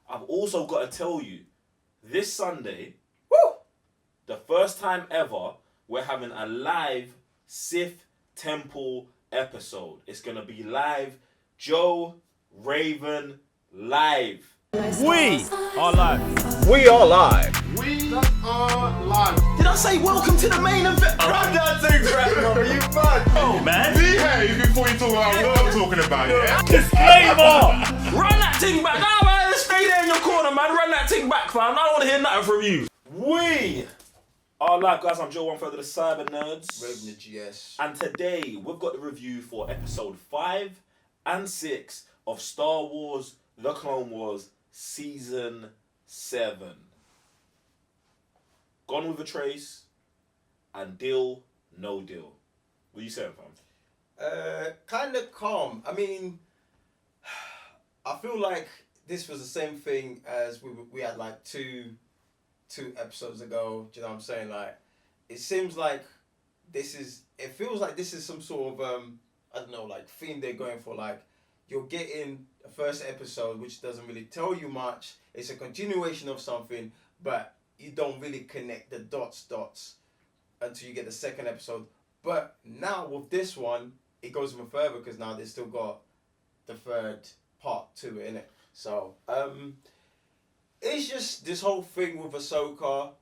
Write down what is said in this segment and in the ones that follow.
I've also got to tell you, this Sunday, Woo! the first time ever, we're having a live Sith Temple episode. It's gonna be live, Joe Raven live. We are live. We are live. We are live. Did I say welcome to the main event? Run that thing back, brother. You mad? Oh man. Behave before you talk about what I'm talking about, yeah? Disclaimer. Run that thing back. Nah, man, stay there in your corner, man. Run that thing back, fam. I don't want to hear nothing from you. We are live, guys. I'm Joe, one third of the Cyber Nerds. Raven the GS. And today, we've got the review for episode 5 and 6 of Star Wars The Clone Wars Season 7. Gone with a Trace and Deal No Deal. What are you saying, fam? Kind of calm. I mean, I feel like this was the same thing as we had like two episodes ago. Do you know what I'm saying? Like, it seems like it feels like this is some sort of I don't know, like theme they're going for. Like, you're getting a first episode which doesn't really tell you much. It's a continuation of something, but you don't really connect the dots until you get the second episode. But now with this one, it goes even further because now they still got the third part to it, innit? So, it's just this whole thing with Ahsoka.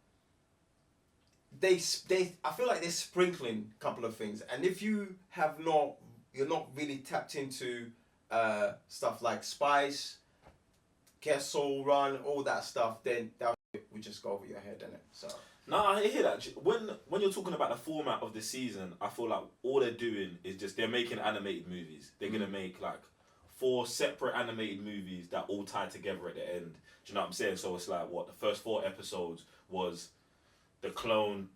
I feel like they're sprinkling a couple of things, and if you're not really tapped into stuff like Spice, Kessel Run, all that stuff, then that would just go over your head, innit? So. Nah, I hear that. When you're talking about the format of the season, I feel like all they're doing is just they're making animated movies. They're gonna make like 4 separate animated movies that all tie together at the end. Do you know what I'm saying? So it's like what the first 4 episodes was the clones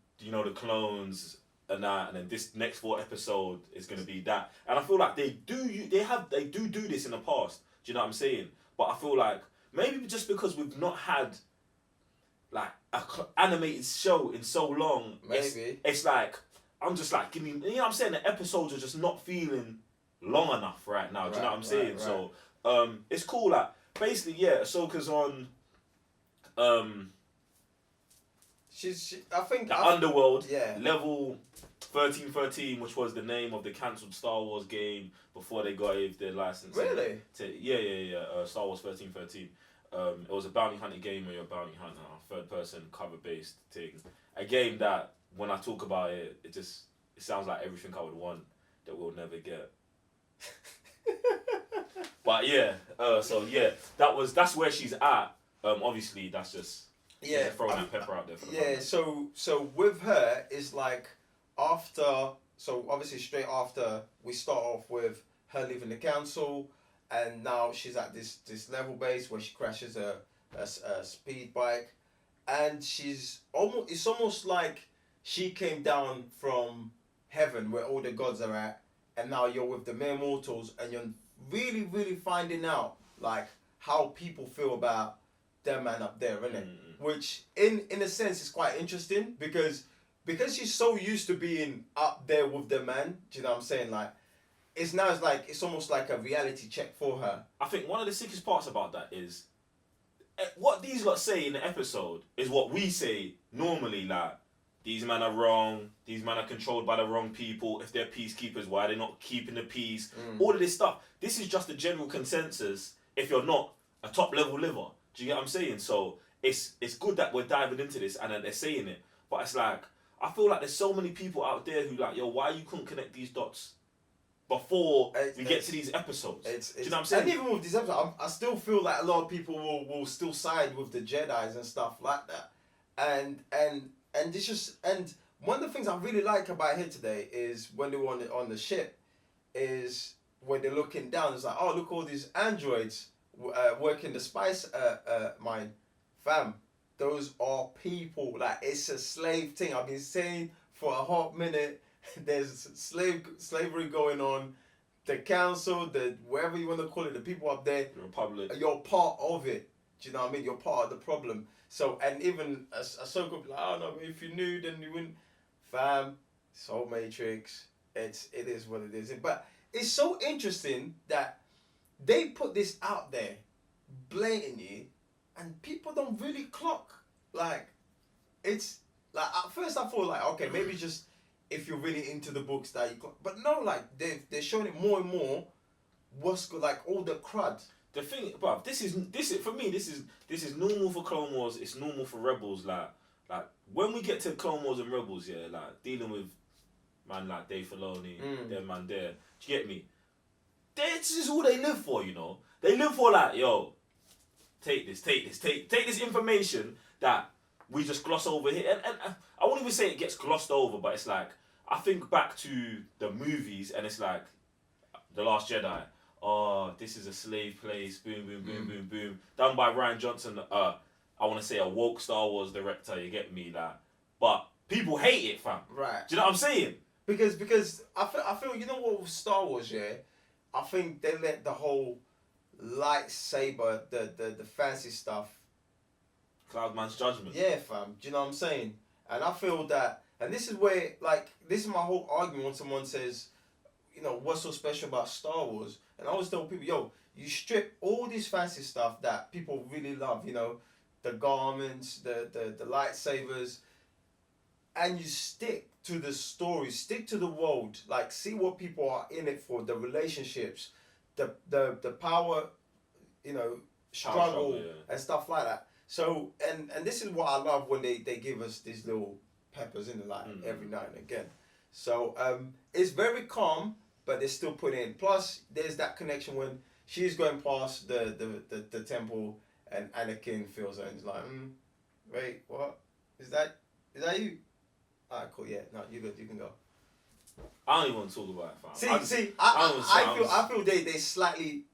and that, and then this next 4 episode is gonna be that. And I feel like they do this in the past. Do you know what I'm saying? But I feel like maybe just because we've not had like an animated show in so long, maybe it's like I'm just like give me, you know what I'm saying, the episodes are just not feeling long enough right now. Do you know what I'm saying? Right. So it's cool. Like basically, yeah, Ahsoka's on I think the Underworld, yeah, level 1313, which was the name of the cancelled Star Wars game before they gave their license. Really? Star Wars 1313. It was a bounty hunting game where you're a bounty hunter, third person cover based thing. A game that when I talk about it, it sounds like everything I would want that we'll never get. But yeah, that's where she's at. Obviously that's just throwing that pepper out there for the moment. So with her it's like obviously straight after we start off with her leaving the council. And now she's at this level base where she crashes a speed bike, and it's almost like she came down from heaven where all the gods are at, and now you're with the mere mortals, and you're really, really finding out like how people feel about their man up there, innit? Which in a sense is quite interesting because she's so used to being up there with the man. Do you know what I'm saying? Like. It's almost like a reality check for her. I think one of the sickest parts about that is what these lot say in the episode is what we say normally. Like, these men are wrong. These men are controlled by the wrong people. If they're peacekeepers, why are they not keeping the peace? All of this stuff. This is just a general consensus. If you're not a top level liver, do you get what I'm saying? So it's good that we're diving into this and that they're saying it. But it's like I feel like there's so many people out there who like, yo, why you couldn't connect these dots before we get to these episodes. Do you know what I'm saying? And even with these episodes, I still feel like a lot of people will still side with the Jedis and stuff like that. And one of the things I really like about here today is when they were on the ship, is when they're looking down, it's like, oh, look, all these androids working the spice mine. Fam, those are people. Like, it's a slave thing. I've been saying for a hot minute, there's slavery going on. The council, wherever you want to call it, the people up there, the Republic, you're part of it. Do you know what I mean? You're part of the problem. So, and even Ahsoka, like, oh no, if you knew, then you wouldn't. Fam, Soul Matrix. It is what it is. But it's so interesting that they put this out there blatantly, and people don't really clock. Like, it's like at first I thought like, okay, maybe just if you're really into the books that you clock, but no, like they're showing it more and more. What's good, like all the crud. The thing, bruv, this is for me. This is normal for Clone Wars. It's normal for Rebels. Like when we get to Clone Wars and Rebels, yeah, like dealing with man like Dave Filoni, them man there. Do you get me? This is all they live for, you know. They live for like, yo, take this information that we just gloss over here, and I won't even say it gets glossed over, but it's like I think back to the movies, and it's like The Last Jedi. Oh, this is a slave place. Boom, boom, boom, boom, boom. Done by Rian Johnson. I want to say a woke Star Wars director. You get me, like, but people hate it, fam. Right. Do you know what I'm saying? Because I feel you know what with Star Wars, yeah. I think they let the whole lightsaber, the fancy stuff. Cloudman's judgment. Yeah, fam. Do you know what I'm saying? And I feel that, and this is where, like, this is my whole argument when someone says, you know, what's so special about Star Wars? And I always tell people, yo, you strip all this fancy stuff that people really love, you know, the garments, the lightsabers, and you stick to the story, stick to the world, like see what people are in it for, the relationships, the power, you know, struggle and stuff like that. So and this is what I love when they give us these little peppers in the light every now and again. So it's very calm, but they're still put in. Plus, there's that connection when she's going past the temple and Anakin feels her and he's like, wait, what? Is that you? Alright, cool, yeah, no, you good, you can go. I don't even want to talk about it, fam. I feel they slightly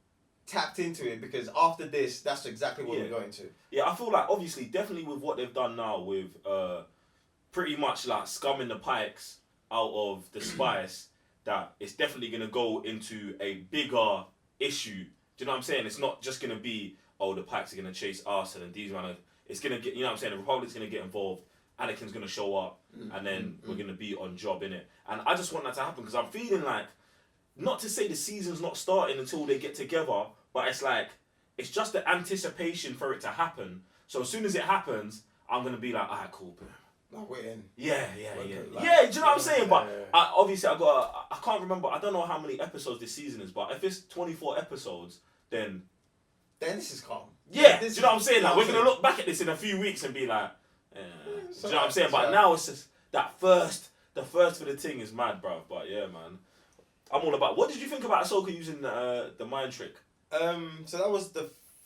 tapped into it because after this, that's exactly what we're going to. Yeah, I feel like obviously, definitely with what they've done now with pretty much like scumming the pikes out of the spice, that it's definitely gonna go into a bigger issue. Do you know what I'm saying? It's not just gonna be, oh, the pikes are gonna chase us and then these man, it's gonna get, you know what I'm saying? The Republic's gonna get involved. Anakin's gonna show up, and then we're gonna be on job in it. And I just want that to happen because I'm feeling like, not to say the season's not starting until they get together, but it's like it's just the anticipation for it to happen. So as soon as it happens, I'm gonna be like, alright, cool, boom. Like we're in. Yeah. Like, Do you know what I'm saying? But obviously, I can't remember. I don't know how many episodes this season is, but if it's 24 episodes, then this is calm. Yeah, do you know what I'm saying? Like we're gonna look back at this in a few weeks and be like. Do you know what I'm saying? But now it's just that the first for the thing is mad, bro. But yeah, man, I'm all about. What did you think about Ahsoka using the mind trick? So that was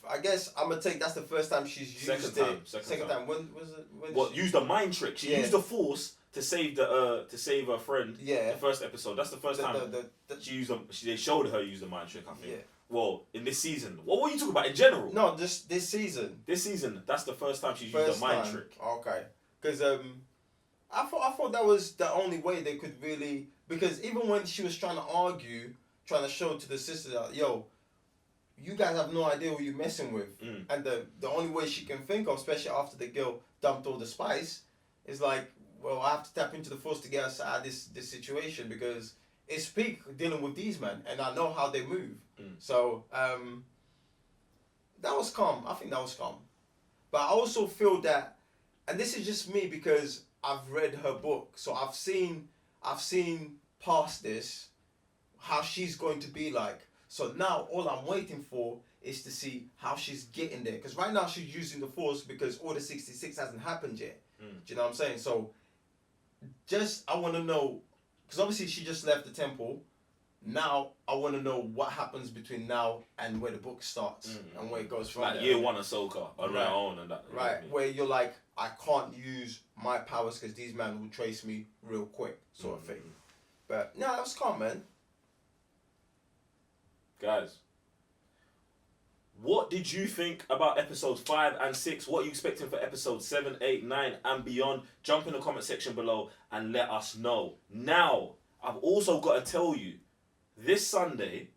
I guess I'm gonna take that's the first time she's used Second time. When was it? What used the mind trick? She used the Force to save her friend. Yeah. The first episode. That's the first time she used them. They showed her use the mind trick. I think. Yeah. Well, in this season. What were you talking about in general? No, this season. This season, that's the first time she's used a mind trick. Okay. Because I thought that was the only way they could really, because even when she was trying to argue, trying to show to the sisters that, yo, you guys have no idea who you're messing with. And the only way she can think of, especially after the girl dumped all the spice, is like, well, I have to tap into the Force to get us out of this situation because it's peak dealing with these men and I know how they move. So that was calm. I think that was calm. But I also feel that, and this is just me because I've read her book, so I've seen past this, how she's going to be like. So now all I'm waiting for is to see how she's getting there. Because right now she's using the Force because Order 66 hasn't happened yet. Do you know what I'm saying? So I want to know, because obviously she just left the temple. Now I want to know what happens between now and where the book starts and where it goes from. Like there. year one Ahsoka on her own and that. Right, where you're like, I can't use my powers because these men will trace me real quick, sort of thing. But no, that was calm, man. Guys, what did you think about episodes 5 and 6? What are you expecting for episodes 7, 8, 9 and beyond? Jump in the comment section below and let us know. Now, I've also got to tell you, this Sunday,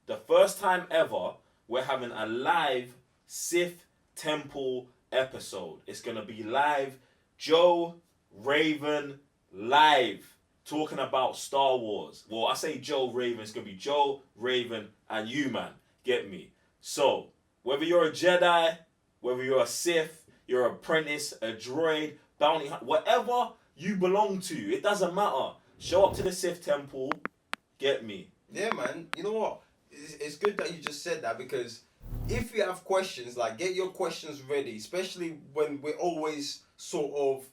the first time ever, we're having a live Sith Temple episode. It's going to be live, Joe Raven live, talking about Star Wars. Well, I say Joe Raven, it's going to be Joe, Raven, and you, man. Get me? So, whether you're a Jedi whether you're a Sith, you're an apprentice, a droid, bounty hunter, whatever you belong to, it doesn't matter. Show up to the Sith temple, get me. Yeah, man. You know what? It's good that you just said that, because if you have questions, like, get your questions ready, especially when we're always sort of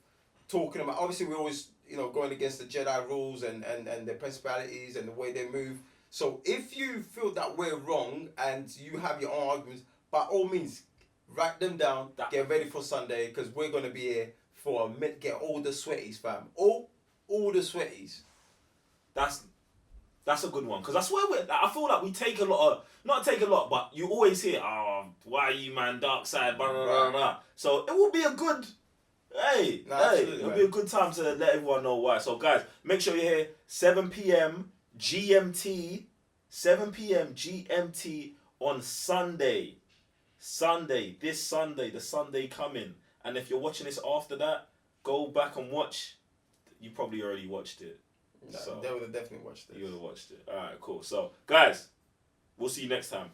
talking about, obviously we're always, going against the Jedi rules and the principalities and the way they move. So if you feel that we're wrong and you have your own arguments, by all means, write them down, get ready for Sunday, because we're going to be here for a minute, get all the sweaties, fam. All the sweaties. That's a good one, because I swear I feel like we take a lot of, not take a lot, but you always hear, oh, why are you, man, dark side, blah, blah, blah, blah. So it will be a good, it'll be a good time to let everyone know why. So guys, make sure you're here 7 p.m. GMT on Sunday. This Sunday, the Sunday coming. And if you're watching this after that, go back and watch. You probably already watched it. No, So they would have definitely watched it. you would have watched it. All right, cool. So, guys, we'll see you next time.